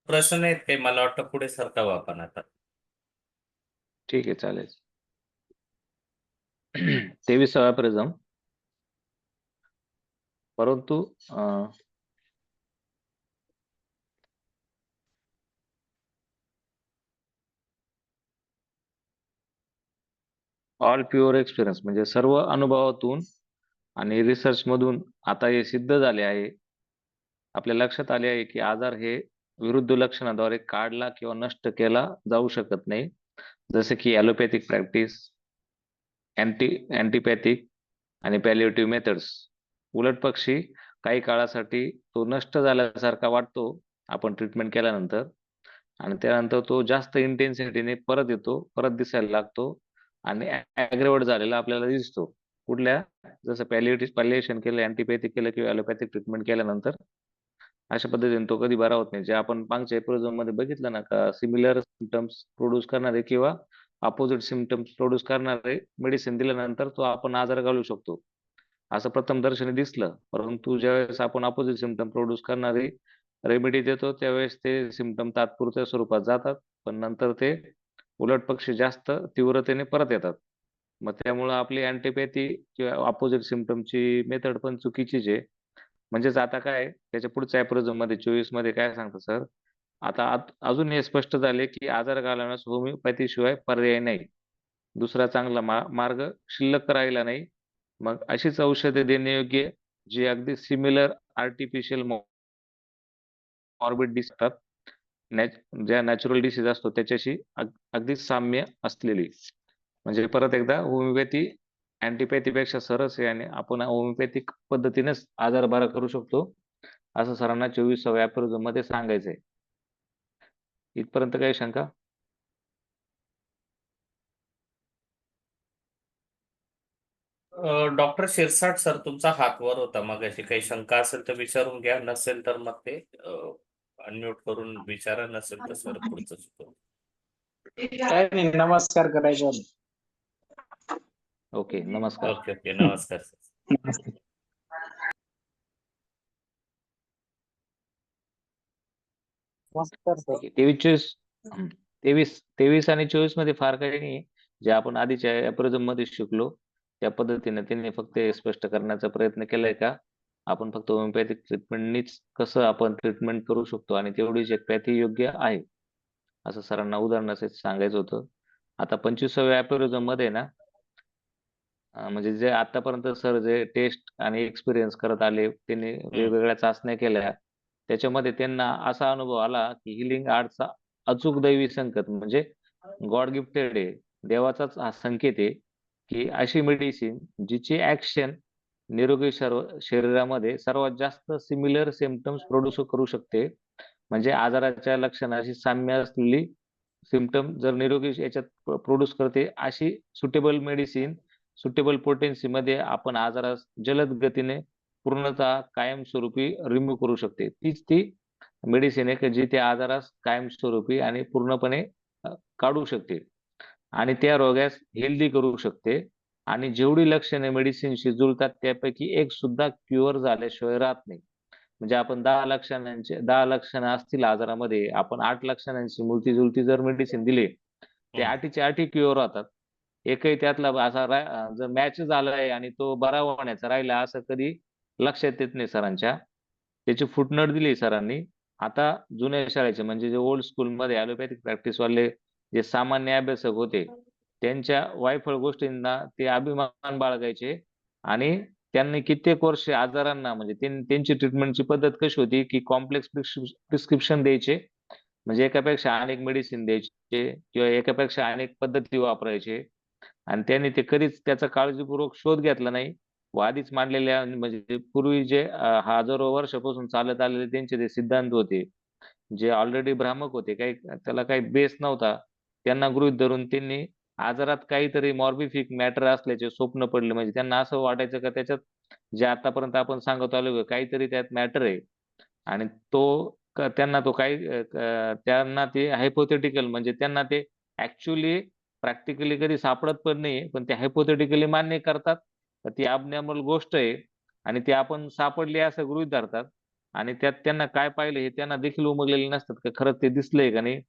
प्रश्न नाहीत काही, मला वाटतं पुढे सरकावं आपण आता. ठीक आहे, चालेल. 23वा प्रिझम. परंतु ऑल प्युअर एक्सपिरियन्स म्हणजे सर्व अनुभवातून आणि रिसर्च मधून आता हे सिद्ध झाले आहे, आपल्या लक्षात आले आहे की आजार हे विरुद्ध लक्षणाद्वारे काढला किंवा नष्ट केला जाऊ शकत नाही, जसे की ॲलोपॅथिक प्रॅक्टिस, अँटीपॅथिक आणि पॅलिएटिव्ह मेथड्स. उलट पक्षी काही काळासाठी तो नष्ट झाल्यासारखा वाटतो आपण ट्रीटमेंट केल्यानंतर, आणि त्यानंतर तो जास्त इंटेन्सिटीने परत येतो, परत दिसायला लागतो आणि ॲग्रेवेट झालेला आपल्याला दिसतो. कुठल्या, जसं पॅलिएशन केलं, अँटीपॅथिक केलं किंवा ॲलोपॅथिक ट्रीटमेंट केल्यानंतर अशा पद्धतीने तो कधी बरा होत नाही. जे आपण मागच्या एपिसोड मध्ये बघितलं ना, का सिमिलर सिम्पटम्स प्रोड्यूस करणारे किंवा अपोजिट सिम्पटम्स प्रोड्यूस करणारे मेडिसिन दिल्यानंतर तो आपण आजार घालू शकतो असं प्रथम दर्शनी दिसलं. परंतु ज्यावेळेस आपण अपोजिट सिम्पटम प्रोड्यूस करणारी रेमेडी देतो त्यावेळेस ते सिम्पटम तात्पुरत्या स्वरूपात जातात, पण नंतर ते उलट पक्षी जास्त तीव्रतेने परत येतात. मग त्यामुळे आपली अँटीपॅथी किंवा अपोजिट सिम्पटमची मेथड पण चुकीचीच आहे. म्हणजेच आता काय त्याच्या पुढच्या एपिसोड मध्ये 24 मध्ये काय सांगतं सर, आता अजून हे स्पष्ट झाले की आजार घालवण्यास होमिओपॅथी शिवाय पर्याय नाही, दुसरा चांगला मार्ग शिल्लक राहिला नाही. मग अशीच औषधे देणे योग्य, जी अगदी सिमिलर आर्टिफिशियल मॉर्बिड दिसतात, ज्या नॅचरल डिसीज असतो त्याच्याशी अगदी साम्य असलेली. म्हणजे परत एकदा होमिओपॅथी अँटीपॅथी पेक्षा सरस आहे आणि आपण होमिओपॅथिक पद्धतीनेच आजार बरा करू शकतो असं सरांना 24व्या एपिसोड मध्ये सांगायचंय. इथपर्यंत काही शंका? डॉक्टर शिरसाट सर, तुमचा हात वर होता मग, अशी काही शंका असेल तर विचारून घ्या, नसेल तर मग ते अनम्यूट करून विचारा, नसेल तर सर पुढचं शिकवू. काय नाही, नमस्कार करायचं. ओके, नमस्कार. ओके ओके, नमस्कार सर. तेवीस आणि 24 मध्ये फार काही नाही. जे आपण आधीच्या एपिसोड मध्ये शिकलो त्या पद्धतीने त्यांनी फक्त हे स्पष्ट करण्याचा प्रयत्न केलाय का आपण फक्त होमिओपॅथिक ट्रीटमेंटनीच कसं आपण ट्रीटमेंट करू शकतो आणि तेवढीच एक पॅथी योग्य आहे असं सरांना उदाहरणासहित सांगायचं होतं. आता 25व्या एपिसोड मध्ये ना, म्हणजे जे आतापर्यंत सर जे टेस्ट आणि एक्सपिरियन्स करत आले, त्यांनी वेगवेगळ्या चाचण्या केल्या, त्याच्यामध्ये त्यांना असा अनुभव आला की हिलिंग आर्टचा अचूक दैवी संकेत म्हणजे गॉड गिफ्टेड आहे, देवाचाच हा संकेत आहे की अशी मेडिसिन जिची ऍक्शन निरोगी शरीरामध्ये सर्वात जास्त सिमिलर सिम्पटम्स प्रोड्यूस करू शकते. म्हणजे आजाराच्या लक्षणाशी साम्य असलेली सिम्पटम जर निरोगी याच्यात प्रोड्यूस करते, अशी सुटेबल मेडिसिन सुटेबल पोटेन्सी मध्ये आपण आजारास जलद गतीने पूर्णतः कायमस्वरूपी रिमूव्ह करू शकते. तीच ती मेडिसिन आहे जी त्या आजारास कायमस्वरूपी आणि पूर्णपणे काढू शकते आणि त्या रोग्यास हेल्दी करू शकते. आणि जेवढी लक्षणे मेडिसिनशी जुळतात त्यापैकी एक सुद्धा क्युअर झाल्याशिवाय राहत नाही. म्हणजे आपण 10 लक्षणं असतील आजारामध्ये, आपण 8 लक्षणांची मुलती जुलती जर मेडिसिन दिली, ते 8च्या 8 क्युअर होतात. एकही त्यातला असा जर मॅच झालाय आणि तो बरा होण्याचा राहिला असं कधी लक्षात येत नाही सरांच्या. त्याची फुटनोट दिली सरांनी. आता जुन्या शाळेचे म्हणजे जे ओल्ड स्कूल मध्ये ॲलोपॅथिक प्रॅक्टिस वाले जे सामान्य अभ्यासक होते, त्यांच्या वायफळ गोष्टींना ते अभिमान बाळगायचे आणि त्यांनी कित्येक वर्ष आजारांना म्हणजे त्यांची ट्रीटमेंटची पद्धत कशी होती की कॉम्प्लेक्स प्रिस्क्रिप्शन द्यायचे, म्हणजे एकापेक्षा अनेक मेडिसिन द्यायचे किंवा एकापेक्षा अनेक पद्धती वापरायचे आणि त्यांनी ते कधीच त्याचा काळजीपूर्वक शोध घेतला नाही व आधीच मांडलेल्या म्हणजे पूर्वी जे हजारो वर्षापासून चालत आलेले त्यांचे ते सिद्धांत होते जे ऑलरेडी भ्रामक होते, काही त्याला काही बेस नव्हता, त्यांना गृहीत धरून त्यांनी आजारात काहीतरी मॉर्बिफिक मॅटर असल्याचे स्वप्न पडले. म्हणजे त्यांना असं वाटायचं का त्याच्यात जे आतापर्यंत आपण सांगत आलो काहीतरी त्यात मॅटर आहे आणि तो त्यांना तो काही त्यांना ते हायपोथेटिकल म्हणजे त्यांना ते ऍक्च्युली प्रॅक्टिकली कधी सापडत पण नाही, पण ते हायपोथेटिकली मान्य करतात तर ती अबनॉर्मल गोष्ट आहे आणि ती आपण सापडली असं गृहीत धरतात आणि त्यात त्यांना काय पाहिलं हे त्यांना देखील उमगलेले नसतात का खरंच ते दिसलंय का नाही.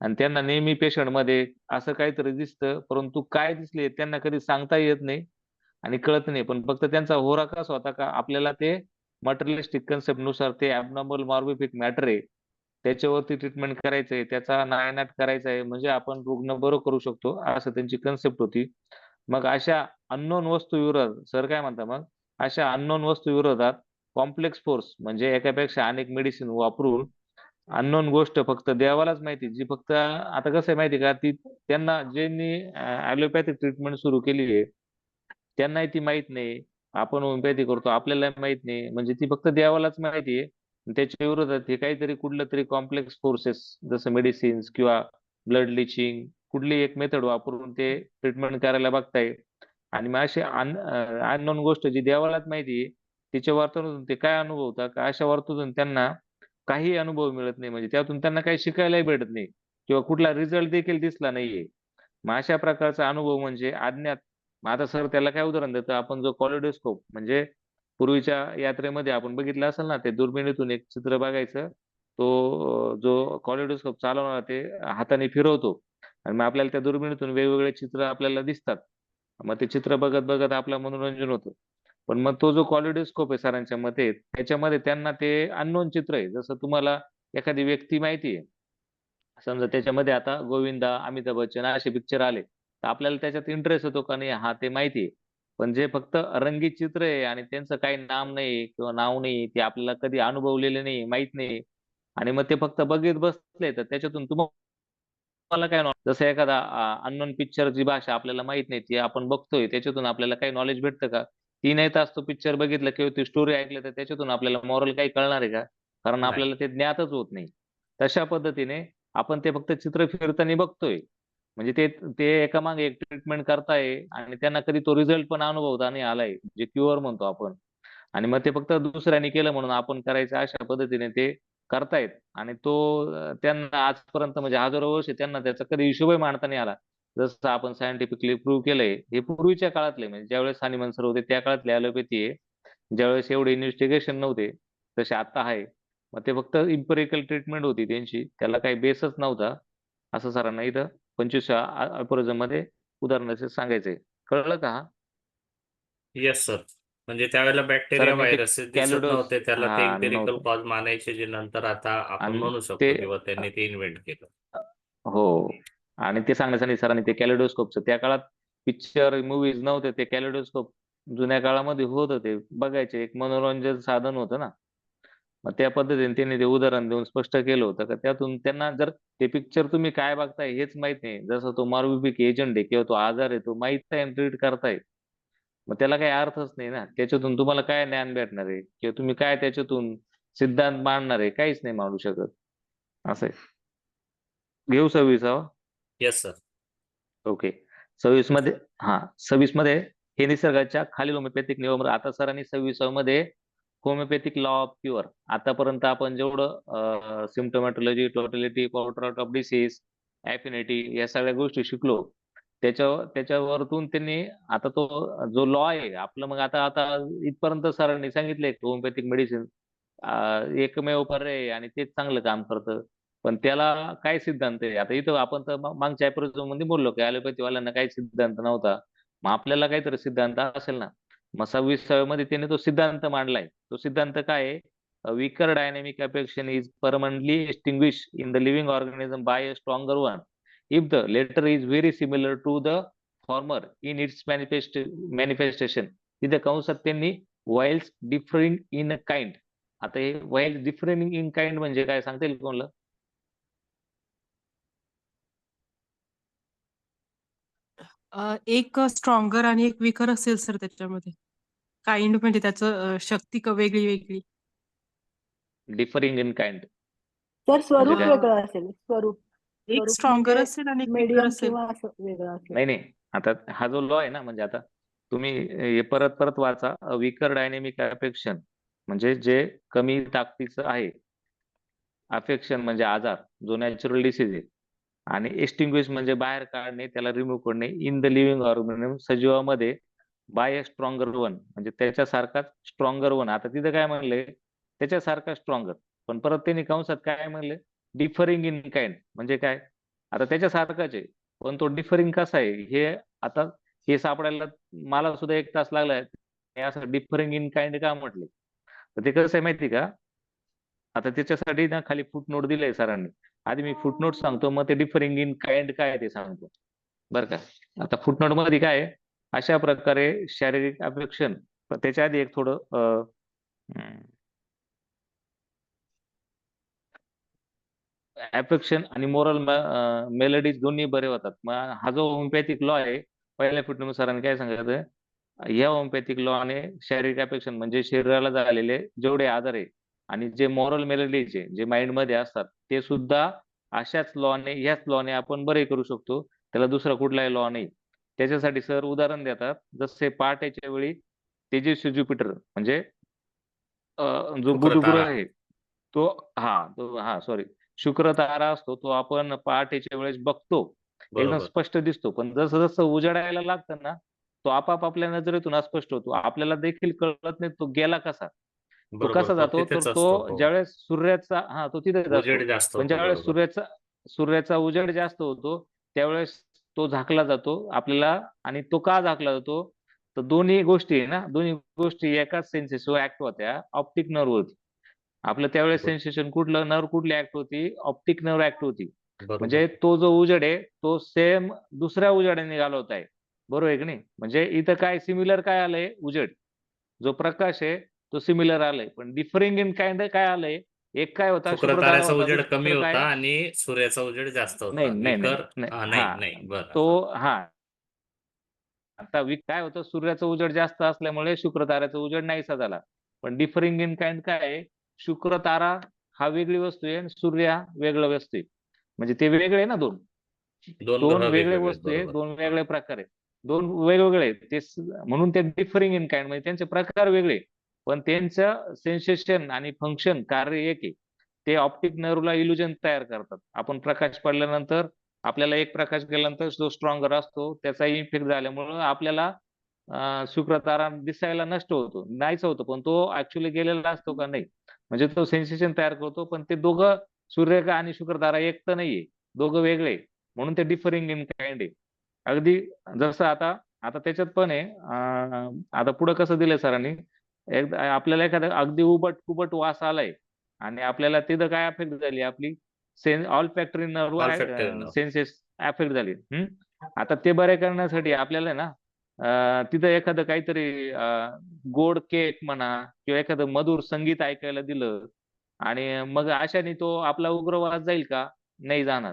आणि त्यांना नेहमी पेशंट मध्ये असं काहीतरी दिसतं, परंतु काय दिसले त्यांना कधी सांगता येत नाही आणि कळत नाही. पण फक्त त्यांचा होरा कसा होता का आपल्याला ते मटेरियलिस्टिक कन्सेप्ट नुसार ते ऍबनॉर्मल मॉर्बिफिक मॅटर आहे त्याच्यावरती ट्रीटमेंट करायचंय, त्याचा नायनाट करायचा आहे, म्हणजे आपण रुग्ण बरं करू शकतो असं त्यांची कन्सेप्ट होती. मग अशा अननोन वस्तू विरोधात सर काय म्हणता मग अशा अननोन वस्तू विरोधात कॉम्प्लेक्स फोर्स म्हणजे एकापेक्षा अनेक मेडिसिन वापरून अननोन गोष्ट फक्त देवालाच माहिती जी फक्त आता कसं आहे माहिती का ती त्यांना ज्यांनी ॲलोपॅथिक ट्रीटमेंट सुरू केली आहे त्यांनाही ती माहित नाही. आपण होमिओपॅथी करतो आपल्याला माहित नाही, म्हणजे ती फक्त देवालाच माहिती आहे. त्याच्या विरोधात हे काहीतरी कुठलं तरी कॉम्प्लेक्स फोर्सेस जसं मेडिसिन्स किंवा ब्लड लिचिंग कुठली एक मेथड वापरून ते ट्रीटमेंट करायला बघताय. आणि मग अशी अननोन गोष्ट जी देवालाच माहिती आहे तिच्या वार्तातून ते काय अनुभवतात का अशा वार्तातून त्यांना काही अनुभव मिळत नाही, म्हणजे त्यातून त्यांना काही शिकायलाही भेटत नाही किंवा कुठला रिझल्ट देखील दिसला नाहीये. मग अशा प्रकारचा अनुभव म्हणजे अज्ञात. मग आता सर त्याला काय उदाहरण देतं आपण जो कॉलिडोस्कोप म्हणजे पूर्वीच्या यात्रेमध्ये आपण बघितलं असेल ना ते दुर्बिणीतून एक चित्र बघायचं तो जो कॉलिडोस्कोप चालवणार ते हाताने फिरवतो आणि मग आपल्याला त्या दुर्बिणीतून वेगवेगळे चित्र आपल्याला दिसतात. मग ते चित्र बघत बघत आपलं मनोरंजन होतं. पण मग तो जो कॉलिडोस्कोप आहे सरांच्या मते त्याच्यामध्ये त्यांना ते अननोन चित्र आहे. जसं तुम्हाला एखादी व्यक्ती माहिती आहे समजा त्याच्यामध्ये आता गोविंदा अमिताभ बच्चन असे पिक्चर आले तर आपल्याला त्याच्यात इंटरेस्ट होतो का नाही हा ते माहिती आहे. पण जे फक्त रंगीत चित्र आहे आणि त्यांचं काही नाम नाही किंवा नाव नाही ते आपल्याला कधी अनुभवलेले नाही माहित नाही आणि मग ते फक्त बघत बसले तर त्याच्यातून तुम्हाला काय knowledge? जसं एखादा अननोन पिक्चरची भाषा आपल्याला माहित नाही ती आपण बघतोय त्याच्यातून आपल्याला काही नॉलेज भेटतं का. ती नाही तर तो पिक्चर बघितलं किंवा ती स्टोरी ऐकलं तर त्याच्यातून आपल्याला मॉरल काही कळणार आहे का. कारण नाही. आपल्याला ते ज्ञातच होत नाही. तशा पद्धतीने आपण ते फक्त चित्र फिरताना बघतोय म्हणजे ते ते एकामागे एक ट्रीटमेंट करताय आणि त्यांना कधी तो रिझल्ट पण अनुभवता नाही आलाय जे क्युअर म्हणतो आपण. आणि मग ते फक्त दुसऱ्याने केलं म्हणून आपण करायचं अशा पद्धतीने ते करतायत आणि तो त्यांना आजपर्यंत म्हणजे हजारो वर्ष त्यांना त्याचा कधी हिशोबही मांडता नाही आला. जसं आपण सायंटिफिकली प्रूव्ह केलंय हे पूर्वीच्या काळातले म्हणजे ज्यावेळेस हानिमन सर होते त्या काळातली ॲलोपॅथी आहे. ज्यावेळेस एवढे इन्व्हेस्टिगेशन नव्हते तसे आता आहे. मग ते फक्त इम्पेरिकल ट्रीटमेंट होती त्यांची त्याला काही बेसच नव्हता असं सरांना इथं 25व्या अल्गोरिदम मध्ये उदाहरणाचे सांगायचंय. कळलं का हा? Yes sir. म्हणजे त्यावेळेला बॅक्टेरिया सरांनी ते व्हायरसेस दिसत कॅलिडोस नव्हते त्याला ते हा इम्पेरिकल नव्हतं कॉज मानायचे जे नंतर आता आपण आणि म्हणू ते शकतो किंवा त्यांनी ते इन्व्हेंट केलं. हो आणि ते सांगण्यासाठी सरांनी ते कॅलिडोस्कोपचं त्या काळात पिक्चर मूवीज नव्हते ते कॅलिडोस्कोप जुन्या काळामध्ये होत ते बघायचे एक मनोरंजन साधन होतं ना. मग त्या पद्धतीने त्यांनी ते उदाहरण देऊन स्पष्ट केलं होतं का त्यातून त्यांना जर ते पिक्चर तुम्ही काय बघताय हेच माहित नाही जसं तो मॉर्बिक एजंट आहे किंवा तो आजार आहे तो माहित आहे ट्रीट करताय मग त्याला काही अर्थच नाही ना. त्याच्यातून तुम्हाला काय ज्ञान भेटणार आहे किंवा तुम्ही काय त्याच्यातून सिद्धांत मांडणार आहे काहीच नाही मांडू शकत असं आहे. घेऊ 26. Yes sir. ओके 26 मध्ये हा 26 मध्ये हे निसर्गाच्या खालील होमिओपॅथिक नियम आता सरांनी 26 मध्ये होमिओपॅथिक लॉ ऑफ क्युअर आतापर्यंत आपण जेवढं सिम्टोमॅटॉलॉजी टोटॅलिटी पोर्ट्रेट ऑफ डिसीज ॲफिनिटी या सगळ्या गोष्टी शिकलो त्याच्यावरतून त्यांनी आता तो जो लॉ आहे आपलं मग आता आता इथपर्यंत सरांनी सांगितलंय होमिओपॅथिक मेडिसिन एकमेव पर्याय आहे आणि तेच चांगलं काम करतं. पण त्याला काय सिद्धांत आहे आता इथं आपण तर मागच्या एपिसोड मध्ये बोललो की ॲलोपॅथी वाल्यांना काही सिद्धांत नव्हता. मग आपल्याला काहीतरी सिद्धांत असेल ना. मग 26व्या मध्ये त्याने तो सिद्धांत मांडलाय. तो सिद्धांत काय आहे A weaker dynamic affection is permanently extinguished in the living organism by a stronger one if the latter is very similar to the former in its manifestation. तिथे कंसात त्यांनी whilst differing in a kind. आता हे whilst differing in kind म्हणजे काय सांगता येईल कोणाला. एक स्ट्रॉंगर आणि एक विकर असेल सर त्याच्यामध्ये. काइंड म्हणजे त्याचं शक्ती वेगळी वेगळी. डिफरिंग इन काइंड तर म्हणजे स्वरूप काय वेगळं असेल स्वरूप एक स्वरूप स्ट्रॉंगर म्हणजे असेल आणि एक विकर मीडियम असेल. किंवा असं वेगळं असेल. नाही नाही आता हा जो लॉ आहे ना म्हणजे आता तुम्ही हे परत परत वाचा विकर डायनेमिक अफेक्शन म्हणजे जे कमी ताकदीचं आहे अफेक्शन म्हणजे आजार जो नॅचरल डिसीज आहे, आणि एक्सटिंग्विश म्हणजे बाहेर काढणे, त्याला रिमूव्ह करणे इन द लिव्हिंग ऑर्गॅनिझम, सजीवामध्ये बाय अ स्ट्रॉंगर वन, म्हणजे त्याच्यासारखा स्ट्रॉंगर वन. आता तिथं काय म्हणले, त्याच्यासारखा स्ट्रॉंगर, पण परत त्यांनी कंसात काय म्हणले, डिफरिंग इन काइंड. म्हणजे काय, आता त्याच्यासारखाच आहे पण तो डिफरिंग कसा आहे हे आता हे सापडायला मला सुद्धा 1 तास लागलाय. हे असं डिफरिंग इन काइंड का म्हटले, तर ते कसं आहे माहिती का, आता त्याच्यासाठी ना खाली फुटनोट दिलंय सरांनी. आधी मी फुटनोट सांगतो, मग ते डिफरिंग इन काइंड काय आहे ते सांगतो बरं का. आता फुटनोट मध्ये काय आहे, अशा प्रकारे शारीरिक अफेक्शन, त्याच्या आधी एक थोडं अफेक्शन आणि मोरल मेलडीज दोन्ही बरे होतात. मग हा जो होमिओपॅथिक लॉ आहे, पहिल्या फुटनोट सरांनी काय सांगितलं, या होमिओपॅथिक लॉने शारीरिक अफेक्शन म्हणजे शरीराला झालेले जेवढे आजार आहे आणि जे मॉरल मेलडीज जे माइंड मध्ये असतात, ते सुद्धा अशाच लॉने, ह्याच लॉने आपण बरे करू शकतो. त्याला दुसरा कुठलाही लॉ नाही. त्याच्यासाठी सर उदाहरण देतात, जसे पहाटेच्या वेळी तेजस्वी ज्युपिटर म्हणजे जो शुक्र बुध ग्रह तारा. आहे तो, हा सॉरी, शुक्र तारा असतो, तो आपण पहाटेच्या वेळेस बघतो, एकदम बरोबर स्पष्ट दिसतो. पण जसं जसं उजाडायला लागतं ना, तो आपाप आपल्या नजरेतून अस्पष्ट होतो. आपल्याला देखील कळत नाही तो गेला कसा. तो बरोबर कसा तो जातो, तर तिथेच तो असतो. हो, ज्यावेळेस सूर्याचा, तो तिथेच असतो. उजेड जास्त पण होतो. ज्यावेळेस बरोबर. सूर्याचा उजेड जास्त होतो, त्यावेळेस तो झाकला जातो आपल्याला. आणि तो का झाकला जातो, तर दोन्ही गोष्टी आहे ना, दोन्ही गोष्टी एकाच सेन्सेसवर ऍक्ट होत्या, ऑप्टिक नर्ववरती. आपलं त्यावेळेस ब- सेन्सेशन कुठलं नर्व, कुठली ऍक्ट होती, ऑप्टिक नर्व ऍक्ट होती. बरोबर म्हणजे तो जो उजेड आहे तो सेम दुसऱ्या उजेडाने घालवत आहे, बरोबर आहे की नाही. म्हणजे इथं काय सिमिलर काय आलंय, उजेड जो प्रकाश आहे तो सिमिलर आलाय, पण डिफरिंग इन काइंड काय आलंय, एक काय होता शुक्र शुक्रतारा ताऱ्याचा होता, उजेड कमी दुसरं होता काय, आणि सूर्याचा उजेड जास्त नाही होता. नाही नाही विकर नाही नाही नाही बरं तो, हा. आता काय होतं, सूर्याचा उजेड जास्त असल्यामुळे शुक्र ताऱ्याचा उजेड नाहीसा झाला. पण डिफरिंग इन काइंड काय आहे, शुक्र तारा हा वेगळी वस्तू आहे आणि सूर्य हा वेगळा वस्तू आहे. म्हणजे ते वेगळे आहे ना, दोन दोन दोन ग्रह वेगळे वेगवेगळे आहेत. वस्तू आहे, बरोबर. दोन हा. वेगळे प्रकार आहे, दोन वेगवेगळे आहेत. म्हणून ते डिफरिंग इन काइंड, म्हणजे त्यांचे प्रकार वेगळे, पण त्यांचं सेन्सेशन आणि फंक्शन कार्य एक आहे. ते ऑप्टिक नर्वला इल्युजन तयार करतात. आपण प्रकाश पडल्यानंतर आपल्याला एक प्रकाश गेल्यानंतर जो स्ट्रॉंगर असतो त्याचा इफेक्ट झाल्यामुळं आपल्याला शुक्र तारा दिसायला नष्ट होतो, नाहीच होतो, पण तो ऍक्च्युली गेलेला असतो का, नाही. म्हणजे तो सेन्सेशन तयार करतो, पण ते दोघं, सूर्य का आणि शुक्र तारा एक तर नाहीये, दोघं वेगळे आहे. म्हणून ते डिफरिंग इन काइंड आहे. अगदी जसं आता आता त्याच्यात पण आहे. आता पुढे कसं दिलंय सरांनी, आपल्याला एखादा अगदी उबट कुबट वास आलाय आणि आपल्याला तिथं काय अफेक्ट झाली, आपली olfactory olfactory nerve nerve. Senses affect झाली. आता ते बरे करण्यासाठी आपल्याला ना, तिथं एखादं काहीतरी गोड केक म्हणा किंवा एखादं मधुर संगीत ऐकायला दिलं, आणि मग अशाने तो आपला उग्रवास जाईल का, नाही जाणार.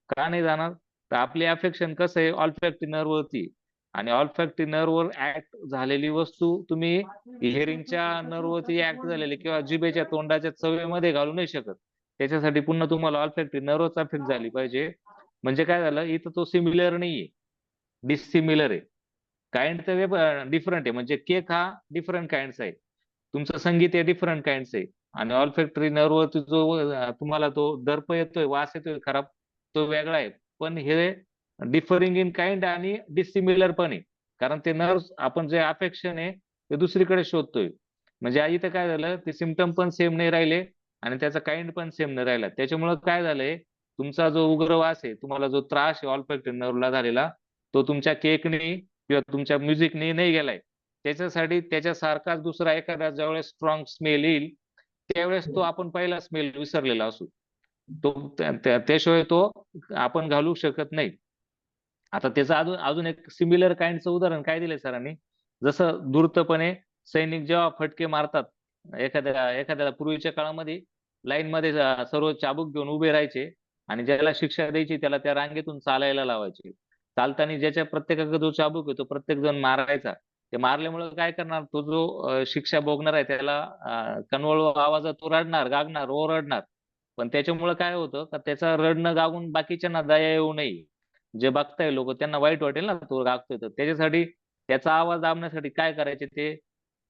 का नाही जाणार, तर आपले अफेक्शन कसं आहे ऑल्फॅक्टरी नर्व वरती, आणि ऑल्फॅक्टरी नर्व वर ऍक्ट झालेली वस्तू तुम्ही हिअरिंगच्या नर्व वरती ऍक्ट झालेली किंवा जिभेच्या तोंडाच्या चवेमध्ये घालू नाही शकत. त्याच्यासाठी पुन्हा तुम्हाला ऑल्फॅक्टरी नर्वच अफेक्ट झाली पाहिजे. म्हणजे काय झालं, इथं तो सिमिलर नाहीये, डिसिमिलर आहे. काइंड तर डिफरंट आहे. म्हणजे केक हा डिफरंट काइंडचा आहे, तुमचं संगीत हे डिफरंट काइंडचं आहे. आणि ऑल्फॅक्टरी नर्व जो तुम्हाला तो दर्प येतोय, वास येतोय खराब, तो वेगळा आहे. पण हे डिफरिंग इन काइंड आणि डिसिमिलर पण आहे, कारण ते नर्व आपण जे अफेक्शन आहे ते दुसरीकडे शोधतोय. म्हणजे इथं काय झालं, ते सिमटम पण सेम नाही राहिले आणि त्याचा काइंड पण सेम नाही राहिला. त्याच्यामुळे काय झालंय, तुमचा जो उग्रवास आहे, तुम्हाला जो त्रास आहे ऑल्फॅक्टरी नर्वला झालेला, तो तुमच्या केकने किंवा तुमच्या म्युझिकने नाही गेलाय. त्याच्यासाठी त्याच्यासारखाच दुसरा एखादा ज्यावेळेस स्ट्रॉंग स्मेल येईल, त्यावेळेस तो आपण पहिला स्मेल विसरलेला असू, तो त्याशिवाय तो आपण घालू शकत नाही. आता त्याचं अजून अजून एक सिमिलर काइंडचं उदाहरण काय दिलंय सरांनी, जसं धूर्तपणे सैनिक जेव्हा फटके मारतात, एखाद्याला पूर्वीच्या काळामध्ये लाईन मध्ये सर्व चाबूक घेऊन उभे राहायचे आणि ज्याला शिक्षा द्यायची त्याला त्या रांगेतून चालायला लावायचे. चालताना ज्याच्या प्रत्येकाचा जो चाबूक आहे तो प्रत्येक जण मारायचा. ते मारल्यामुळे काय करणार, तो जो शिक्षा भोगणार आहे त्याला कनवळू आवाजात तो रडणार, गागणार, ओरडणार. पण त्याच्यामुळे काय होतं का, त्याचा रडणं गागून बाकीच्यांना दया येऊ नये, जे बघताय लोक त्यांना वाईट वाटेल ना तो रागतोय, तर त्याच्यासाठी त्याचा आवाज दाबण्यासाठी काय करायचे, ते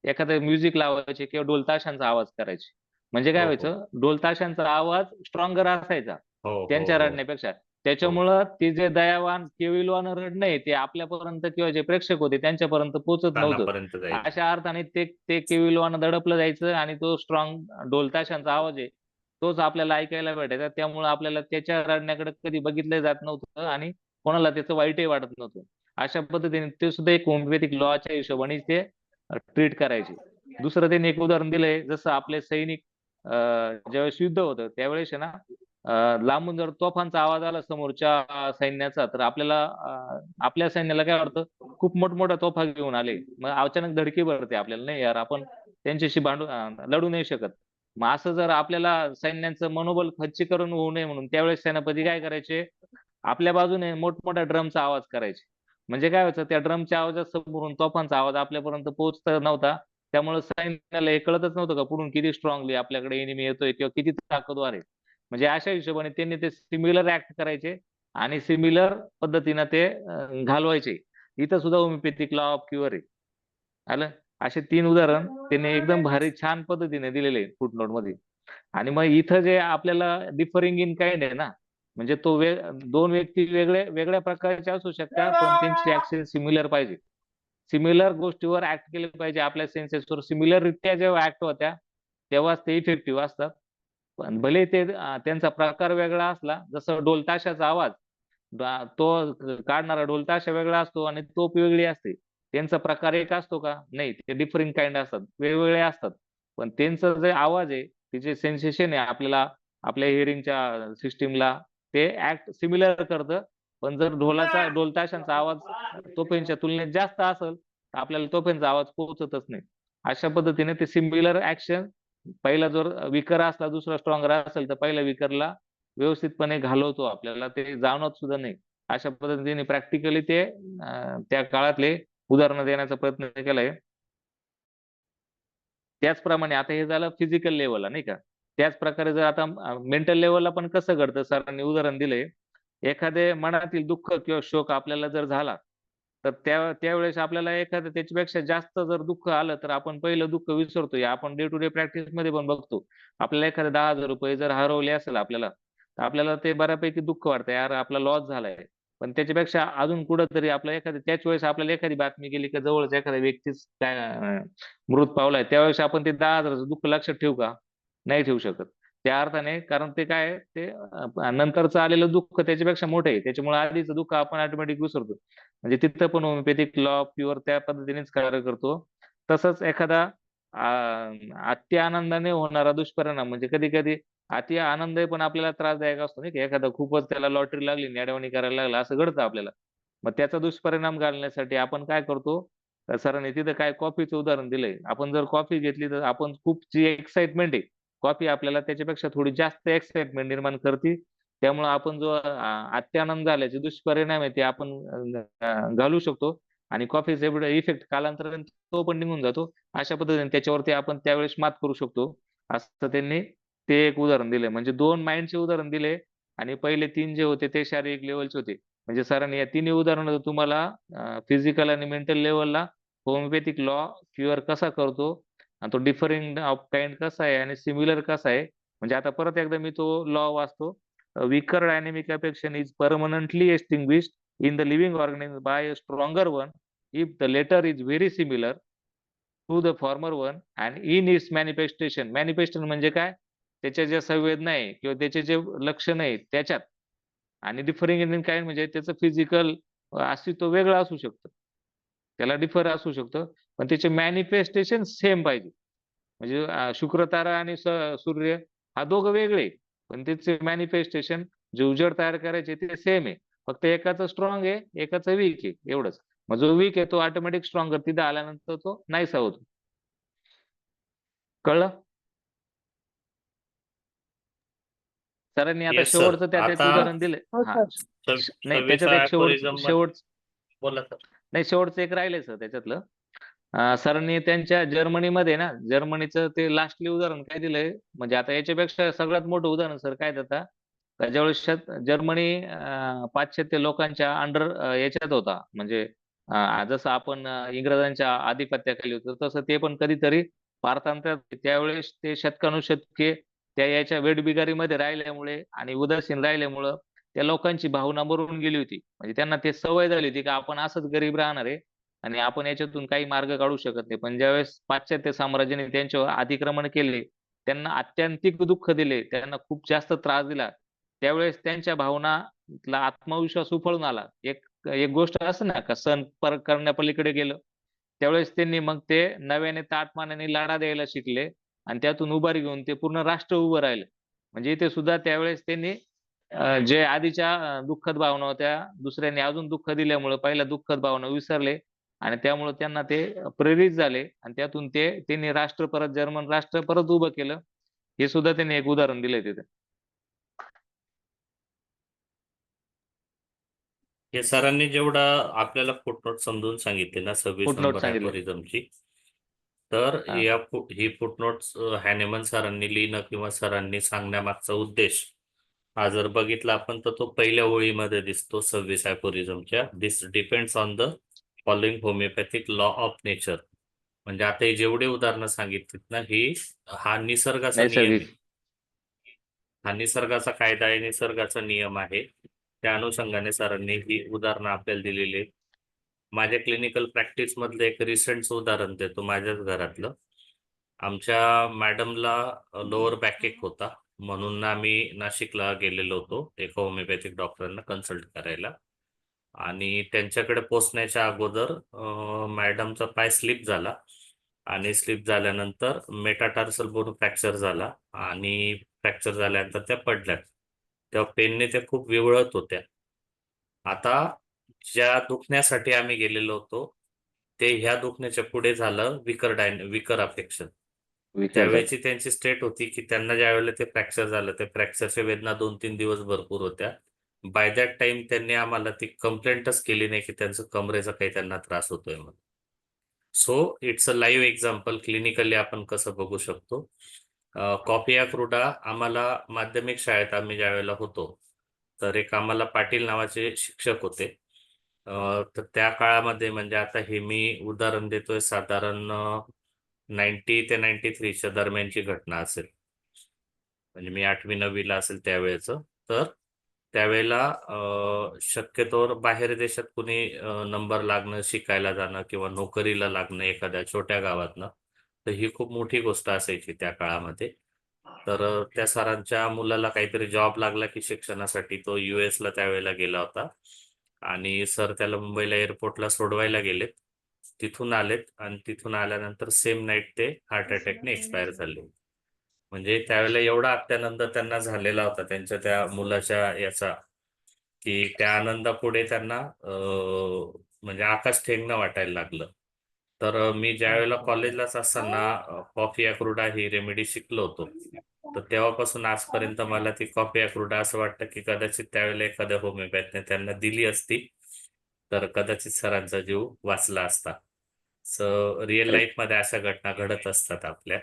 एखादं म्युझिक लावायचे किंवा ढोल ताशांचा आवाज करायचे. म्हणजे काय हो, हो. व्हायचं, ढोल ताशांचा आवाज स्ट्रॉंगर असायचा हो, हो, त्यांच्या हो. रडण्यापेक्षा. त्याच्यामुळं ते जे दयावान केविलवान रडणं आहे ते आपल्यापर्यंत किंवा जे प्रेक्षक होते त्यांच्यापर्यंत पोहोचत नव्हतं. कानापर्यंत जायचं. अशा अर्थाने ते केविलवान दडपलं जायचं आणि तो स्ट्रॉंग ढोल ताशांचा आवाज आहे तोच आपल्याला ऐकायला भेटायचा. त्यामुळे आपल्याला त्याच्या रडण्याकडे कधी बघितलं जात नव्हतं आणि कोणाला त्याचं वाईटही वाटत नव्हतं. अशा पद्धतीने ते सुद्धा एक होमिओपॅथिक लॉच्या हिशोबाने ते ट्रीट करायचे. दुसरं त्यांनी एक उदाहरण दिलंय, जसं आपले सैनिक ज्यावेळेस युद्ध होतं त्यावेळेस आहे ना, लांबून जर तोफांचा आवाज आला समोरच्या सैन्याचा तर आपल्याला आपल्या सैन्याला काय वाटतं, खूप मोठमोठ्या तोफा घेऊन आले. मग अचानक धडकी भरते आपल्याला, नाही यार आपण त्यांच्याशी लढू नाही शकत. मग असं जर आपल्याला सैन्यांचं मनोबल खच्चीकरण होऊ नये म्हणून त्यावेळेस सेनापती काय करायचे, आपल्या बाजूने मोठमोठ्या ड्रमचा आवाज करायचे. म्हणजे काय व्हायचं, त्या ड्रमच्या आवाजासमोरून तोफांचा आवाज आपल्यापर्यंत पोहोचत नव्हता. त्यामुळे सैन्याला हे कळतच नव्हतं का पुढून किती स्ट्रॉंगली आपल्याकडे एनिमी येतोय किंवा किती ताकदवार आहे. म्हणजे अशा हिशोबाने त्यांनी ते सिमिलर ऍक्ट करायचे आणि सिमिलर पद्धतीनं ते घालवायचे. इथं सुद्धा होमिओपॅथिक लॉ ऑफ क्युअर आहे. आलं. असे 3 उदाहरण त्यांनी एकदम भारी छान पद्धतीने दिलेले फुटनोट मध्ये. आणि मग इथं जे आपल्याला डिफरिंग इन काइंड आहे ना, म्हणजे तो दोन व्यक्ती वेगळ्या प्रकारचे असू शकतात पण त्यांची ऍक्शन सिमिलर पाहिजे. सिमिलर गोष्टीवर ऍक्ट केले पाहिजे, आपल्या सेन्सेसवर सिमिलर रित्या जेव्हा ऍक्ट होत्या तेव्हाच ते इफेक्टिव्ह असतात. पण भले ते त्यांचा प्रकार वेगळा असला, जसं ढोल ताशाचा आवाज तो काढणारा ढोल ताशा वेगळा असतो आणि तोप वेगळी असते. त्यांचा प्रकार एक असतो का? नाही, ते डिफरिंग काइंड असतात, वेगवेगळे असतात. पण त्यांचा जे आवाज आहे, तिचे सेन्सेशन आहे आपल्याला, आपल्या हिअरिंगच्या सिस्टीमला ते ऍक्ट सिमिलर करतं. पण जर ढोल ताशांचा आवाज तोफेंच्या तुलनेत जास्त असेल तर आपल्याला तोफेंचा आवाज पोहोचतच नाही. अशा पद्धतीने ते सिमिलर ऍक्शन, पहिला जर विकर असला दुसरा स्ट्रॉंगर असेल तर पहिल्या विकरला व्यवस्थितपणे घालवतो, आपल्याला ते जाणवत सुद्धा नाही. अशा पद्धतीने प्रॅक्टिकली ते त्या काळातले उदाहरणं देण्याचा प्रयत्न केलाय. त्याचप्रमाणे आता हे झालं फिजिकल लेवलला नाही का. त्याच प्रकारे जर आता मेंटल लेवलला पण कसं घडतं, सरांनी उदाहरण दिलंय. एखादे मनातील दुःख किंवा शोक आपल्याला जर झाला तर त्यावेळेस आपल्याला एखादं त्याच्यापेक्षा जास्त जर दुःख आलं तर आपण पहिलं दुःख विसरतो. आपण डे टू डे प्रॅक्टिस मध्ये पण बघतो. आपल्याला एखादे 10,000 रुपये जर हरवले असेल आपल्याला, तर आपल्याला ते बऱ्यापैकी दुःख वाटतं, यार आपला लॉस झालाय. पण त्याच्यापेक्षा अजून कुठंतरी आपलं त्याच वेळेस आपल्याला एखादी बातमी गेली की जवळच एखाद्या व्यक्तीच मृत पावलाय, त्यावेळेस आपण ते 10,000चं दुःख लक्षात ठेवू का? नाही ठेवू शकत. त्या अर्थाने, कारण ते काय आहे, ते नंतरचं आलेलं दुःख त्याच्यापेक्षा मोठं आहे. त्याच्यामुळे आधीचं दुःख आपण ऑटोमॅटिक विसरतो. म्हणजे तिथं पण होमिओपॅथिक लॉ ऑफ क्युअर त्या पद्धतीनेच कार्य करतो. तसंच एखादा अति आनंदाने होणारा दुष्परिणाम, म्हणजे कधी कधी अति आनंद पण आपल्याला त्रासदायक असतो नाही का. एखादा खूपच त्याला लॉटरी लागली, नेडवणी करायला लागला, असं घडतं आपल्याला. मग त्याचा दुष्परिणाम घालण्यासाठी आपण काय करतो, सरांनी तिथं काय कॉफीचं उदाहरण दिलंय. आपण जर कॉफी घेतली तर आपण खूप जी एक्साइटमेंट आहे, कॉफी आपल्याला त्याच्यापेक्षा थोडी जास्त एक्साइटमेंट निर्माण करते. त्यामुळे आपण जो अत्यानंद झाल्याचे दुष्परिणाम आहे ते आपण घालू शकतो आणि कॉफीचा एवढा इफेक्ट कालांतराने तो पण निघून जातो. अशा पद्धतीने त्याच्यावरती आपण त्यावेळेस मात करू शकतो. असं त्यांनी ते एक उदाहरण दिले. म्हणजे 2 माइंडचे उदाहरण दिले आणि पहिले 3 जे होते ते शारीरिक लेवलचे होते. म्हणजे सरांनी या तिन्ही उदाहरण तुम्हाला फिजिकल आणि मेंटल लेवलला होमिओपॅथिक लॉ क्युअर कसा करतो आणि तो डिफरिंग ऑफ काइंड कसा आहे आणि सिमिलर कसा आहे. म्हणजे आता परत एकदा मी तो लॉ वाचतो. weaker dynamic affection is permanently extinguished in the living organism by a stronger one if the latter is very similar to the former one and in its manifestation म्हणजे काय, त्याच्या ज्या संवेदना आहे किंवा त्याचे जे लक्षण आहे त्याच्यात. आणि डिफरिंग इन काइंड म्हणजे त्याचं फिजिकल अस्तित्व वेगळं असू शकतं, त्याला डिफर असू शकतं, पण त्याचे मॅनिफेस्टेशन सेम पाहिजे. म्हणजे शुक्र तारा आणि सूर्य हा दोघं वेगळे, पण त्याचे मॅनिफेस्टेशन जे उजेड तयार करायचे ते सेम आहे. फक्त एकाचं स्ट्रॉंग आहे, एकाचं वीक आहे, एवढंच. मग जो वीक आहे तो ऑटोमॅटिक स्ट्रॉंगर तिथे आल्यानंतर तो नाहीसा होतो. कळलं सरांनी? आता येस सर. शेवटचं त्यात एक आता उदाहरण दिलंय. हो हा सर. नाही, त्याच्यात एक बोला सर. नाही, शेवटचं एक राहिलंय सर त्याच्यातलं. सरांनी त्यांच्या जर्मनीमध्ये ना, जर्मनीचं ते लास्टली उदाहरण काय दिलंय, म्हणजे आता याच्यापेक्षा सगळ्यात मोठं उदाहरण सर काय देता, ज्यावेळेस जर्मनी पाश्चात्य लोकांच्या अंडर याच्यात होता. म्हणजे जसं आपण इंग्रजांच्या आधिपत्याखाली होतो तसं ते पण कधीतरी पारतंत्र्यात त्यावेळेस ते शतकानुशतके त्या याच्या वेठबिगारीमध्ये राहिल्यामुळे आणि उदासीन राहिल्यामुळं त्या लोकांची भावना मरून गेली होती. म्हणजे त्यांना ते सवय झाली होती की आपण असंच गरीब राहणार आहे आणि आपण याच्यातून काही मार्ग काढू शकत नाही. पण ज्यावेळेस पाश्चात्य साम्राज्याने त्यांच्यावर अतिक्रमण केले, त्यांना आत्यंतिक दुःख दिले, त्यांना खूप जास्त त्रास दिला, त्यावेळेस त्यांच्या भावनातला आत्मविश्वास उफळून आला. एक एक गोष्ट असं ना का सण करण्यापलीकडे गेलं, त्यावेळेस त्यांनी मग ते नव्याने ताटमानाने लढा द्यायला शिकले आणि त्यातून उभारी घेऊन ते पूर्ण राष्ट्र उभं राहिलं. म्हणजे इथे सुद्धा त्यावेळेस त्यांनी जे आधीच्या दुःखद भावना होत्या, दुसऱ्यांनी अजून दुःख दिल्यामुळे पहिल्या दुःखद भावना विसरले आणि त्यामुळे त्यांना ते प्रेरित झाले आणि त्यातून त्यांनी राष्ट्र परत जर्मन राष्ट्र परत उभं केलं. हे सुद्धा त्यांनी एक उदाहरण दिलंय तिथे. हे सरांनी जेवढा आपल्याला फुटनोट समजून सांगितले ना 26 Footnote नंबर सांगितले. अल्गोरिदमची, तर हा. ही फुटनोट्स हॅनेमन सरांनी लिहिणं किंवा सरांनी सांगण्यामागचा उद्देश हा जर बघितला आपण तर तो पहिल्या ओळीमध्ये दिसतो 26 अल्गोरिदमच्या. This depends on the following homeopathic law of nature. म्हणजे आता हे जेवढे उदाहरणं सांगितलीत ना, हा निसर्गाचा नियम आहे. नैसर्गिक. हा निसर्गाचा कायदा आहे, निसर्गाचा नियम आहे. त्या अनुषंगाने सरांनी ही उदाहरणं आपल्याला दिलेली आहेत. माझ्या क्लिनिकल प्रॅक्टिस मधलं एक रिसेंटचं उदाहरण देतो माझ्याच घरातलं. आमच्या मॅडमला लोअर बॅकएक होता, म्हणून आम्ही नाशिकला गेलेलो होतो एका होमिओपॅथिक डॉक्टरांना कन्सल्ट करायला. आणि त्यांच्याकडे पोहोचण्याच्या अगोदर मॅडमचा पाय स्लिप झाला आणि स्लिप झाल्यानंतर मेटाटार्सल बोन फ्रॅक्चर झाला आणि फ्रॅक्चर झाल्यानंतर त्या पडल्यात. तेव्हा पेनने त्या खूप विवळत होत्या. आता ज्या दुखण्यासाठी आम्ही गेलेलो होतो ते ह्या दुखण्याच्या पुढे झालं विकर अफेक्शन. त्यावेळेची त्यांची स्टेट होती की त्यांना ज्या वेळेला ते फ्रॅक्चर झालं त्या फ्रॅक्चरच्या वेदना 2-3 दिवस भरपूर होत्या. बाय दॅट टाइम त्यांनी आम्हाला ती कंप्लेंटच केली नाही की त्यांचं कमरेचा काही त्यांना त्रास होतोय म्हणून. So it's a live example clinically आपण कसं बघू शकतो. कॉफी क्रुडा आम्हाला माध्यमिक शाळेत आम्ही ज्या वेळेला होतो तर एक आम्हाला पाटील नावाचे शिक्षक होते. तर त्या काळामध्ये म्हणजे आता हे मी उदाहरण देतोय साधारण 90 ते 93च्या दरम्यानची घटना असेल. म्हणजे मी 8वी-9वीला असेल त्यावेळेचं. तर त्यावेळेला शक्यतोवर बाहेर देशात कुणी नंबर लागणं, शिकायला जाणं किंवा नोकरीला लागणं एखाद्या छोट्या गावातनं, तर ही खूप मोठी गोष्ट असायची त्या काळामध्ये. तर त्या सरांच्या मुलाला काहीतरी जॉब लागला की शिक्षणासाठी तो US ला त्यावेळेला गेला होता आणि सर त्याला मुंबईला एअरपोर्टला सोडवायला गेलेत. तिथून आलेत आणि तिथून आल्यानंतर सेम नाईट ते हार्ट अटॅकने एक्सपायर झाले. म्हणजे त्यावेळेला एवढा अत्यानंद त्यांना झालेला होता त्यांच्या त्या मुलाच्या याचा की त्या आनंदापुढे त्यांना म्हणजे आकाश ठेंगणं वाटायला लागलं. तर मी ज्या वेळेला कॉलेजलाच असताना कॉफी अक्रुडा ही रेमेडी शिकलो होतो, तर तेव्हापासून आजपर्यंत मला ती कॉफी अक्रुडा असं वाटतं की कदाचित त्यावेळेला एखाद्या होमिओपॅथने त्यांना दिली असती तर कदाचित सरांचा जीव वाचला असता. सो रिअल लाईफमध्ये अशा घटना घडत असतात आपल्या.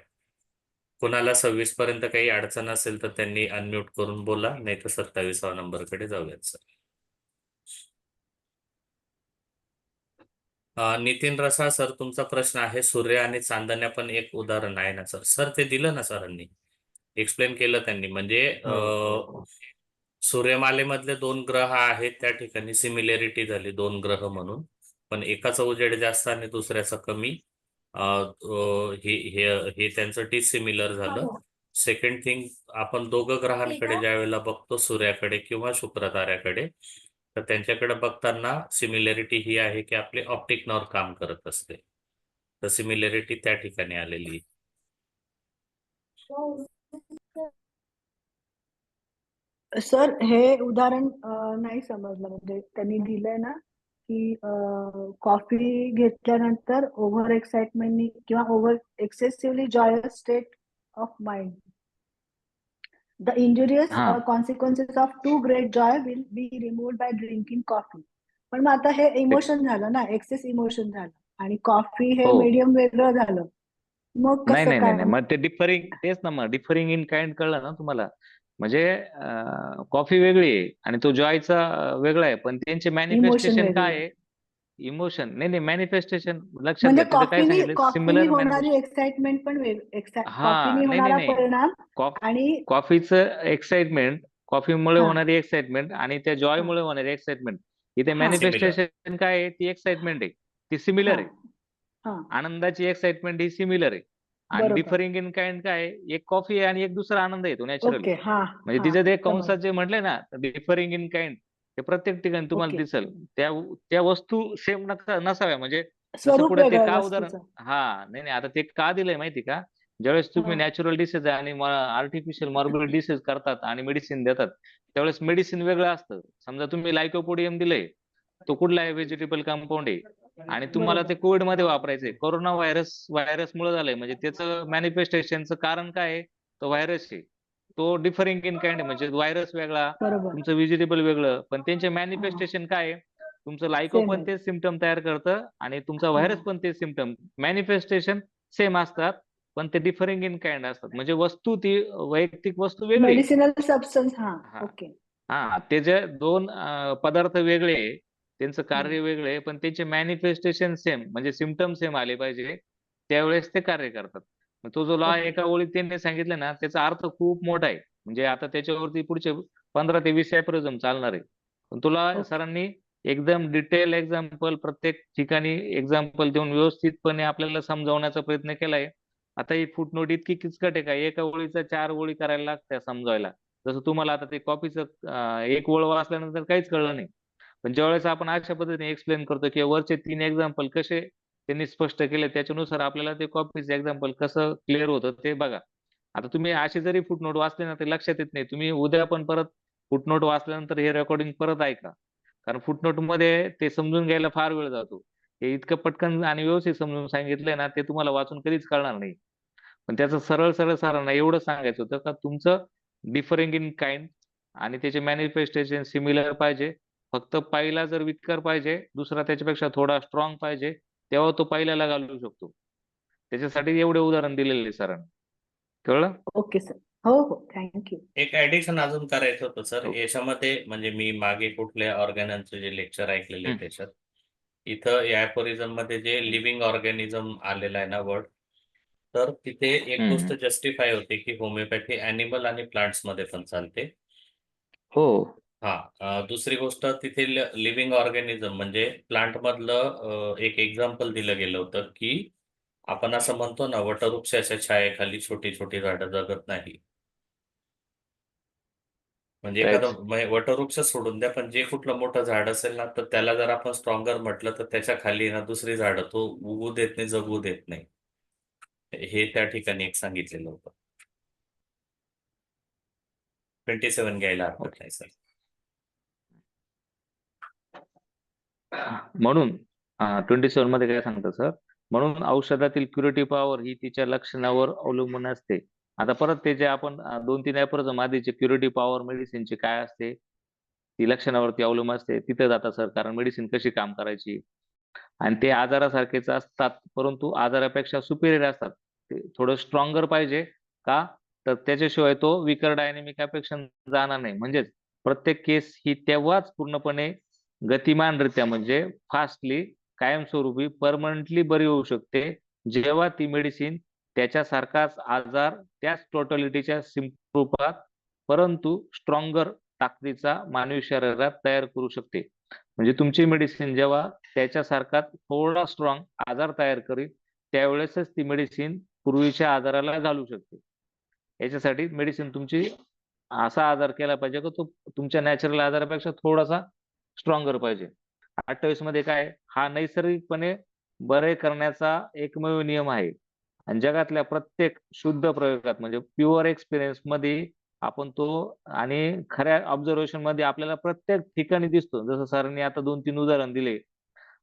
कुणाला 26 पर्यंत काही अडचण असेल तर त्यांनी अनम्यूट करून बोला, नाही तर 27वा नंबरकडे जाऊयात सर. नितीन रसाळ सर, तुमचा प्रश्न आहे सूर्य आणि चांदण्या पण एक उदाहरण आहे ना सर. सर ते दिलं ना सरांनी, एक्सप्लेन केलं त्यांनी. म्हणजे सूर्यमालेमधले 2 ग्रह आहेत त्या ठिकाणी सिमिलॅरिटी झाली 2 ग्रह म्हणून, पण एकाचा उजेड जास्त आणि दुसऱ्याचा कमी. हे त्यांचं डिसिमिलर झालं. सेकंड थिंग, आपण दोघं ग्रहांकडे ज्या वेळेला बघतो सूर्याकडे किंवा शुक्र ताऱ्याकडे, तर त्यांच्याकडे बघताना सिमिलॅरिटी ही आहे की आपले ऑप्टिक नर्व काम करत असते. तर सिमिलॅरिटी त्या ठिकाणी आलेली. सर हे उदाहरण नाही समजलं. म्हणजे त्यांनी दिलंय ना की कॉफी घेतल्यानंतर ओव्हर एक्साइटमेंट किंवा over excessively joyous state of mind, the injurious हा. Consequences of too great joy will be removed by drinking coffee. पण मग आता हे इमोशन झालं ना, एक्सेस इमोशन झालं आणि कॉफी हे हो. मीडियम वेगळं झालं. मग नाही कसं नाही काय? नाही मग ते तेच ना, मग डिफरिंग इन काइंड कळलं ना तुम्हाला. म्हणजे कॉफी वेगळी आहे आणि तो जॉयचा वेगळा आहे, पण त्यांचे इमोशन मॅनिफेस्टेशन वेगळं काय आहे. आहे इमोशन नाही मॅनिफेस्टेशन लक्षात म्हणजे घ्या, तिथं काय सांगितलं कॉफीने सिमिलर होणारी एक्साइटमेंट पण हा कॉफीने नाही होणारा नाही परिणाम नाही आणि कॉफीचं एक्साइटमेंट, कॉफीमुळे हा होणारी एक्साइटमेंट आणि त्या हा जॉयमुळे होणारी एक्साइटमेंट, इथे हा सिमिलर मॅनिफेस्टेशन काय आहे, ती एक्साइटमेंट आहे, ती सिमिलर हा आहे. हा आनंदाची एक्साइटमेंट ही सिमिलर आहे. आणि बरोबर. डिफरिंग इन काइंड काय आहे, एक कॉफी आहे आणि एक दुसरा आनंद येतो नॅचरली. ओके. हा म्हणजे हा तिचे ते समज. कंसात जे म्हटले ना डिफरिंग इन काइंड, ते प्रत्येक ठिकाणी तुम्हाला ओके. दिसेल. त्या त्या वस्तू सेम नसाव्या. म्हणजे जसं स्वरूप पुढे ते वेगळं का उदाहरण, वस्तूचं. नाही नाही आता ते का दिलंय माहिती का, ज्यावेळेस तुम्ही हा नॅचरल डिसेस आणि आर्टिफिशियल मॉर्बिड डिसेस करतात आणि मेडिसिन देतात, त्यावेळेस मेडिसिन वेगळं असतं. समजा तुम्ही लायकोपोडियम दिलंय, तो कुठला आहे, व्हेजिटेबल कंपाऊंड आहे आणि तुम्हाला बरोबर. ते कोविड मध्ये वापरायचंय. कोरोना व्हायरस मुळे झालंय, म्हणजे त्याचं मॅनिफेस्टेशनचं कारण काय आहे, तो व्हायरस आहे. तो डिफरिंग इन काइंड म्हणजे व्हायरस वेगळा, बरोबर. तुमचं व्हेजिटेबल वेगळं, पण त्यांचे हा मॅनिफेस्टेशन काय आहे, तुमचं लायको सेम पण आहे. तेच सिमटम तयार करतं आणि तुमचा हा व्हायरस पण तेच सिमटम. मॅनिफेस्टेशन सेम असतात, पण ते डिफरिंग इन काइंड असतात. म्हणजे वस्तू ती वैयक्तिक वस्तू वेगळी आहे. Medicinal substance. हा हा ओके. हा ते जे दोन पदार्थ वेगळे आहे, त्यांचं हम्म. कार्य वेगळे आहे, पण त्यांचे मॅनिफेस्टेशन सेम, म्हणजे सिमटम सेम आले पाहिजे, त्यावेळेस ते कार्य करतात. मग तो जो लॉ ओके. एका ओळीत त्यांनी सांगितलं ना, त्याचा अर्थ खूप मोठा आहे. म्हणजे आता त्याच्यावरती पुढचे 15 ते 20 अॅप्रॉरिझम चालणार आहे. पण तुला ओके. सरांनी एकदम डिटेल एक्झाम्पल, प्रत्येक ठिकाणी एक्झाम्पल देऊन व्यवस्थितपणे आपल्याला समजावण्याचा प्रयत्न केलाय. आता ही फुटनोट इतकी किचकट आहे का, एका ओळीचा 4 ओळी करायला लागत्या समजायला. जसं तुम्हाला आता ते कॉपीचं एक ओळ वाचल्यानंतर काहीच कळलं नाही, पण ज्यावेळेस आपण अशा पद्धतीने एक्सप्लेन करतो किंवा वरचे 3 एक्झाम्पल कसे त्यांनी स्पष्ट केले, त्याच्यानुसार आपल्याला ते कॉपीचं एक्झाम्पल कसं क्लिअर होतं ते बघा. आता तुम्ही अशी जरी फुटनोट वाचले ना, ते लक्षात येत नाही. तुम्ही उद्या पण परत फुटनोट वाचल्यानंतर हे रेकॉर्डिंग परत ऐका, कारण फुटनोट मध्ये ते समजून घ्यायला फार वेळ जातो. हे इतकं पटकन आणि व्यवस्थित समजून सांगितलंय ना, ते तुम्हाला वाचून कधीच कळणार नाही. पण त्याचं सरळ सरळ सरांना एवढं सांगायचं होतं का तुमचं डिफरिंग इन काइंड आणि त्याचे मॅनिफेस्टेशन सिमिलर पाहिजे. फक्त पहिला जर विकार पाहिजे, दुसरा त्याच्यापेक्षा थोडा स्ट्रॉंग पाहिजे, तेव्हा तो पहिल्याला घालू शकतो. त्याच्यासाठी एवढे उदाहरण दिलेले सरांनी. कळलं? Okay sir. हो हो थँक्यू. एक ऍडिशन अजून करायचं होतं सर हो. याच्यामध्ये. म्हणजे मी मागे कुठल्या ऑर्गॅनिझमचे जे लेक्चर ऐकलेले हम्म, त्याच्यात, इथं या ॲफोरिझम मध्ये जे हम्म, लिव्हिंग ऑर्गॅनिझम आलेला आहे ना वर्ड, तर तिथे एक गोष्ट हम्म. जस्टिफाय होते की होमिओपॅथी ॲनिमल आणि प्लांट्स मध्ये पण चालते. हो. दुसरी गोष्ट तिथे लिव्हिंग ऑर्गॅनिझम म्हणजे प्लांट मधलं एक एक्झाम्पल दिलं गेलं होतं की आपण असं म्हणतो ना, वटवृक्षाच्या छायेखाली छोटी छोटी झाडं जगत नाही. म्हणजे Right. एखादं वटवृक्ष सोडून द्या, पण जे कुठलं मोठं झाड असेल ना, तर त्याला जर आपण स्ट्रॉंगर म्हटलं तर त्याच्या खाली ना दुसरी झाडं तो उगू देत नाही, जगू देत नाही. हे त्या ठिकाणी एक सांगितलेलं होतं. 27 घ्यायला हरकत ओके. नाही सर. म्हणून 27 मध्ये काय सांगतं सर, म्हणून औषधातील क्युरेटिव्ह पॉवर ही तिच्या लक्षणावर अवलंबून असते. आता परत ते जे आपण 2-3 अॅप्रॉरिझम आधीचे क्युरेटिव्ह पॉवर मेडिसिनची काय असते, ती लक्षणावरती अवलंबून असते. तिथे जाता सर, कारण मेडिसिन कशी काम करायची आणि ते आजारासारखेच असतात, परंतु आजारापेक्षा सुपिरियर असतात. ते थोडं स्ट्रॉंगर पाहिजे का, तर त्याच्याशिवाय तो विकर डायनेमिक अफेक्शन जाणार नाही. म्हणजेच प्रत्येक केस ही तेव्हाच पूर्णपणे गतिमानरित्या म्हणजे फास्टली, कायमस्वरूपी, परमनंटली बरी होऊ शकते, जेव्हा ती मेडिसिन त्याच्यासारखाच आजार त्याच टोटॅलिटीच्या रूपात परंतु स्ट्रॉंगर ताकदीचा मानवी शरीरात तयार करू शकते. म्हणजे तुमची मेडिसिन जेव्हा त्याच्यासारखा थोडा स्ट्रॉंग आजार तयार करील, त्यावेळेसच ती मेडिसिन पूर्वीच्या आजाराला घालू शकते. याच्यासाठी मेडिसिन तुमची असा आजार केला पाहिजे की तो तुमच्या नॅचरल आजारापेक्षा थोडासा स्ट्रॉंगर पाहिजे. 28 मध्ये काय, हा नैसर्गिकपणे बरे करण्याचा एकमेव नियम आहे आणि जगातल्या प्रत्येक शुद्ध प्रयोगात म्हणजे प्युअर एक्सपिरियन्स मध्ये आपण तो आणि खऱ्या ऑब्झर्वेशन मध्ये आपल्याला प्रत्येक ठिकाणी दिसतो. जसं सरांनी आता 2-3 उदाहरण दिले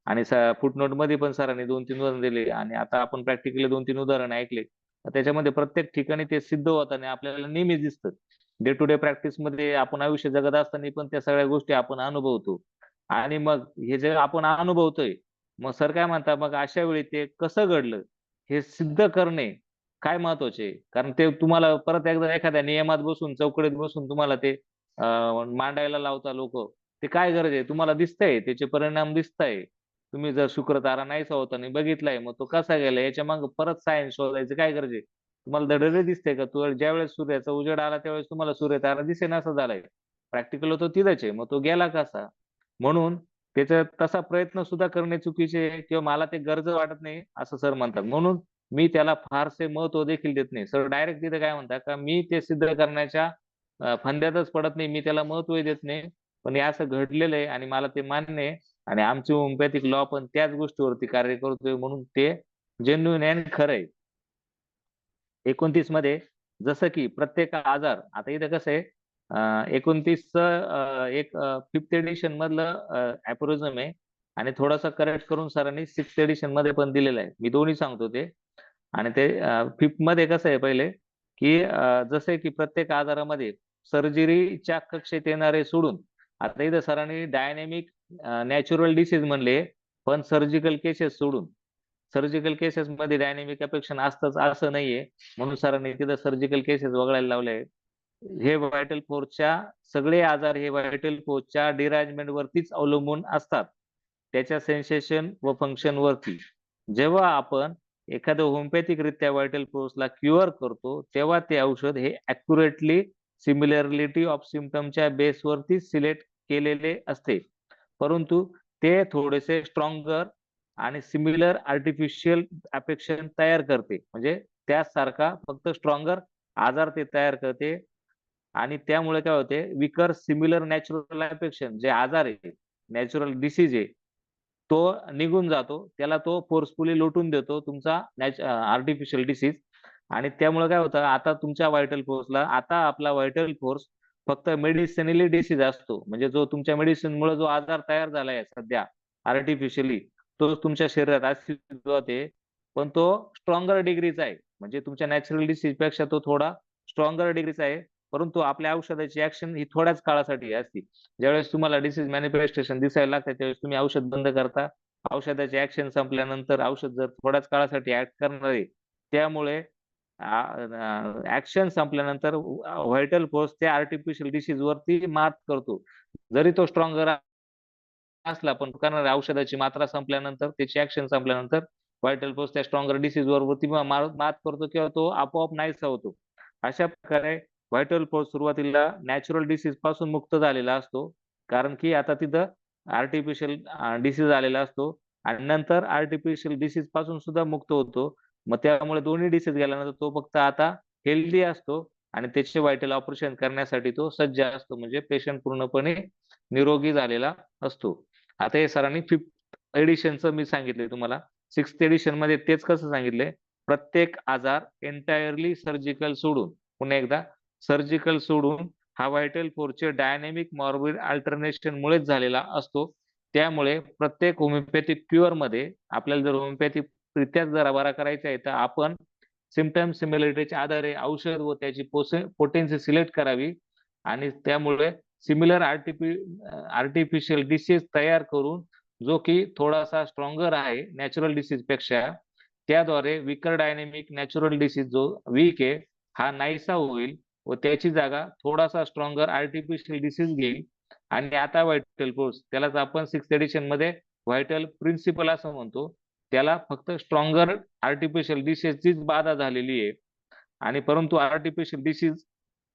आणि फुटनोट मध्ये पण सरांनी 2-3 उदाहरण दिले आणि आता आपण प्रॅक्टिकली 2-3 उदाहरण ऐकले. त्याच्यामध्ये प्रत्येक ठिकाणी ते सिद्ध होताना आपल्याला नेहमीच दिसतं. डे टू डे प्रॅक्टिस मध्ये आपण आयुष्य जगत असताना पण त्या सगळ्या गोष्टी आपण अनुभवतो. आणि मग हे जे आपण अनुभवतोय, मग सर काय म्हणतात, मग अशा वेळी ते कसं घडलं हे सिद्ध करणे काय महत्वाचे आहे. कारण ते तुम्हाला परत एकदा एखाद्या नियमात बसून, चौकटीत बसून तुम्हाला ते मांडायला लावता लोक, ते काय गरज आहे, तुम्हाला दिसतंय त्याचे परिणाम दिसताय. तुम्ही जर शुक्र तारा नाहीसा होताना बघितलाय, मग तो कसा गेला याच्या मागे परत सायन्स शोधायचं काय गरज आहे? तुम्हाला दडले दिसते का? तू ज्यावेळेस सूर्याचा उजेड आला त्यावेळेस तुम्हाला सूर्य तारा दिसेनासा झालाय. प्रॅक्टिकल तो तिथंच आहे, मग तो गेला कसा? म्हणून त्याचा तसा प्रयत्न सुद्धा करणे चुकीचे आहे किंवा मला ते गरज वाटत नाही असं सर म्हणतात. म्हणून मी त्याला फारसे महत्व देखील देत नाही. सर डायरेक्ट तिथे काय म्हणतात का मी ते सिद्ध करण्याच्या फंद्यातच पडत नाही, मी त्याला महत्वही देत नाही. पण हे असं घडलेलं आहे आणि मला ते मान्य आहे आणि आमची होमिओपॅथिक लॉ पण त्याच गोष्टीवरती कार्य करतोय, म्हणून ते जेन्युइन आहे आणि खरं आहे. 29 मध्ये जसं की प्रत्येक आजार, आता इथं कसं आहे 29 एक 5th एडिशन मधलं अॅपोरिझम आहे आणि थोडासा करेक्ट करून सरांनी 6th एडिशन मध्ये पण दिलेलं आहे. मी दोन्ही सांगतो ते. आणि ते 5th मध्ये कसं आहे पहिले की जसे की प्रत्येक आजारामध्ये सर्जरीच्या कक्षेत येणारे सोडून, आता इथं सरांनी डायनॅमिक नॅचरल डिसीज म्हणले, पण सर्जिकल केसेस सोडून. सर्जिकल केसेस मध्ये डायनॅमिक अफेक्शन असतंच असं नाहीये, म्हणून सरांनी तिथं सर्जिकल केसेस वगळायला लावले आहेत. हे व्हायटल फोर्सच्या सगळे आजार हे व्हायटल फोर्सच्या डिरॅंजमेंट वरतीच अवलंबून असतात, त्याच्या सेन्सेशन व फंक्शन वरती. जेव्हा आपण एखादं होमिओपॅथिक रित्या व्हायटल फोर्सला क्युअर करतो, तेव्हा ते औषध हे अॅक्युरेटली सिमिलॅरिटी ऑफ सिम्पटमच्या बेसवरती सिलेक्ट केलेले असते, परंतु ते थोडेसे स्ट्रॉंगर आणि सिमिलर आर्टिफिशियल अफेक्शन तयार करते. म्हणजे त्यासारखा फक्त स्ट्रॉंगर आजार ते तयार करते आणि त्यामुळे काय होते, विकर सिमिलर नॅचरल अफेक्शन जे आजार आहे, नॅचरल डिसीज आहे, तो निघून जातो. त्याला तो फोर्सफुली लोटून देतो तुमचा आर्टिफिशियल डिसीज. आणि त्यामुळे काय होतं, आता तुमच्या व्हायटल फोर्सला, आता आपला व्हायटल फोर्स फक्त मेडिसिनली डिसीज असतो, म्हणजे जो तुमच्या मेडिसिन मुळे जो आजार तयार झालाय सध्या आर्टिफिशियली, तो तुमच्या शरीरात अस्तित्वात आहे, पण तो स्ट्रॉंगर डिग्रीचा आहे. म्हणजे तुमच्या नॅचरल डिसीज पेक्षा तो थोडा स्ट्रॉंगर डिग्रीचा आहे, परंतु आपल्या औषधाची ऍक्शन ही थोड्याच काळासाठी असते. ज्यावेळेस तुम्हाला डिसीज मॅनिफेस्टेशन दिसायला लागते त्यावेळेस तुम्ही औषध बंद करता. औषधाची ऍक्शन संपल्यानंतर औषध जर थोड्याच काळासाठी ऍक्ट करणार आहे, त्यामुळे ऍक्शन संपल्यानंतर व्हायटल फोर्स त्या आर्टिफिशियल डिसीज वरती मात करतो. जरी तो स्ट्रॉंगर असला, पण करणाऱ्या औषधाची मात्रा संपल्यानंतर, त्याची ऍक्शन संपल्यानंतर व्हायटल फोर्स त्या स्ट्रॉंगर डिसीज वरती मात करतो किंवा तो आपोआप नाहीसा होतो. अशा प्रकारे व्हायटल फोर्स सुरुवातीला नॅचरल डिसीज पासून मुक्त झालेला असतो, कारण की आता तिथं आर्टिफिशियल डिसीज आलेला असतो आणि नंतर आर्टिफिशियल डिसीज पासून सुद्धा मुक्त होतो. मग त्यामुळे दोन्ही डिसीज गेल्यानंतर तो फक्त आता हेल्दी असतो आणि त्याचे व्हायटल ऑपरेशन करण्यासाठी तो सज्ज असतो, म्हणजे पेशंट पूर्णपणे निरोगी झालेला असतो. आता हे सरांनी 5th एडिशनचं मी सांगितले तुम्हाला. 6th एडिशन मध्ये तेच कसं सांगितलंय, प्रत्येक आजार एंटायरली सर्जिकल सोडून, पुन्हा एकदा सर्जिकल सोडून हा व्हायटल फोर्सचे डायनॅमिक मॉर्बिड अल्टरनेशन मुळेच झालेला असतो. त्यामुळे प्रत्येक होमिओपॅथिक क्युअर मध्ये आपल्याला जर होमिओपॅथिक रित्याच जर बरा करायचा आहे, तर आपण सिम्पटम सिमिलरिटीच्या आधारे औषध व त्याची पोटेन्सी सिलेक्ट करावी आणि त्यामुळे सिमिलर आर्टिफिशियल डिसीज तयार करून, जो की थोडासा स्ट्रॉंगर आहे नॅचरल डिसीज पेक्षा, त्याद्वारे विकर डायनेमिक नॅचरल डिसीज जो वीक आहे हा नाहीसा होईल व त्याची जागा थोडासा स्ट्रॉंगर आर्टिफिशियल डिसीज घेईल. आणि आता व्हायटल फोर्स, त्यालाच आपण 6th एडिशन मध्ये व्हायटल प्रिन्सिपल असं म्हणतो, त्याला फक्त स्ट्रॉंगर आर्टिफिशियल डिसीजचीच बाधा झालेली आहे. आणि परंतु आर्टिफिशियल डिसीज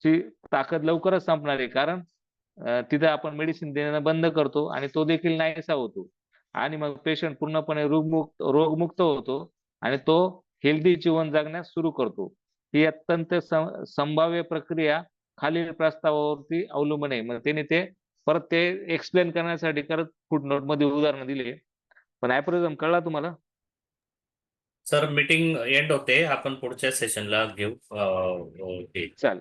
ची ताकद लवकरच संपणार आहे, कारण तिथे आपण मेडिसिन देणं बंद करतो आणि तो देखील नाहीसा होतो आणि मग पेशंट पूर्णपणे रोगमुक्त होतो आणि तो हेल्दी जीवन जगण्यास सुरू करतो. ही अत्यंत संभाव्य प्रक्रिया खालील प्रस्तावावरती अवलंबून आहे. मग त्याने ते परत ते एक्सप्लेन करण्यासाठी करत फुटनोट मध्ये उदाहरण दिले. पण अॅप्रोझम कळला तुम्हाला? सर मीटिंग एंड होते, आपण पुढच्या सेशनला घेऊ. चालेल.